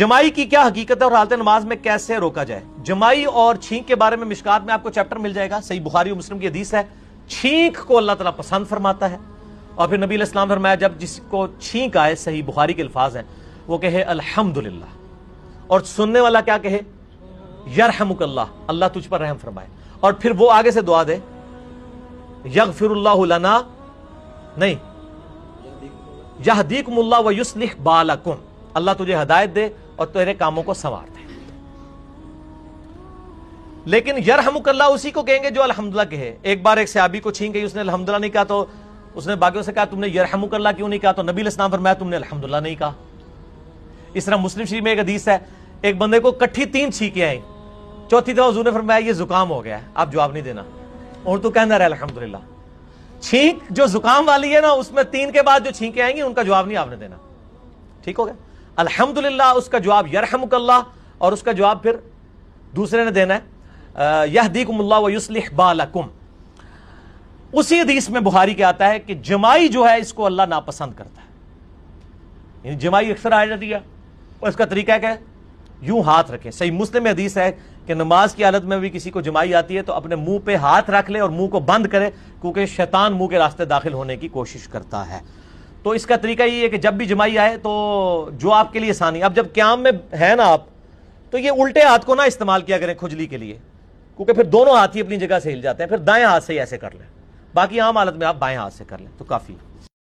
جمائی کی کیا حقیقت ہے اور حالت نماز میں کیسے روکا جائے؟ جمائی اور چھینک کے بارے میں مشکات میں آپ کو چیپٹر مل جائے گا، صحیح بخاری و مسلم کی حدیث ہے۔ چھینک کو اللہ تعالیٰ پسند فرماتا ہے، اور پھر نبی علیہ السلام فرمایا جب جس کو چھینک آئے، صحیح بخاری کے الفاظ ہیں، وہ کہے الحمدللہ، اور سننے والا کیا کہے؟ یرحمک اللہ، اللہ تجھ پر رحم فرمائے، اور پھر وہ آگے سے دعا دے یغفر اللہ لنا، نہیں، یہدیکم اللہ ویصلح بالکم، اللہ تجھے ہدایت دے اور تیرے کاموں کو سنوار دے۔ لیکن یرحمک اللہ اسی کو کہیں گے جو الحمدللہ کہے۔ ایک بار ایک صحابی کو چھین گئی، اس نے الحمدللہ نہیں کہا، تو اس نے باقیوں سے کہا تم نے یرحمک اللہ کیوں نہیں کہا؟ تو نبی علیہ السلام فرمایا تم نے الحمدللہ نہیں کہا۔ اس طرح مسلم شریف میں ایک حدیث ہے، ایک بندے کو کٹھی 3 چھینکیں آئیں، چوتھی دفعہ حضور نے فرمایا یہ زکام ہو گیا ہے، آپ جواب نہیں دینا، اور تو کہنا رہا الحمدللہ۔ چھینک جو زکام والی ہے نا، اس میں 3 کے بعد جو چھینکیں آئیں گی ان کا جواب نہیں آپ نے دینا، ٹھیک ہو گیا؟ الحمدللہ اس کا جواب یرحمک اللہ، اور اس کا جواب پھر دوسرے نے دینا ہے یہدیکم اللہ ویصلح بالکم۔ اسی حدیث میں بخاری کے آتا ہے کہ جمائی جو ہے اس کو اللہ ناپسند کرتا ہے، یعنی جمائی اکثر آ جاتی ہے، اور اس کا طریقہ ہے کہ یوں ہاتھ رکھیں۔ صحیح مسلم میں حدیث ہے کہ نماز کی حالت میں بھی کسی کو جمائی آتی ہے تو اپنے منہ پہ ہاتھ رکھ لے اور منہ کو بند کرے، کیونکہ شیطان منہ کے راستے داخل ہونے کی کوشش کرتا ہے۔ تو اس کا طریقہ یہ ہے کہ جب بھی جمائی آئے تو جو آپ کے لیے آسانی، اب جب قیام میں ہے نا آپ، تو یہ الٹے ہاتھ کو نہ استعمال کیا کریں کھجلی کے لیے، کیونکہ پھر دونوں ہاتھ ہی اپنی جگہ سے ہل جاتے ہیں، پھر دائیں ہاتھ سے ہی ایسے کر لیں، باقی عام حالت میں آپ بائیں ہاتھ سے کر لیں تو کافی ہے۔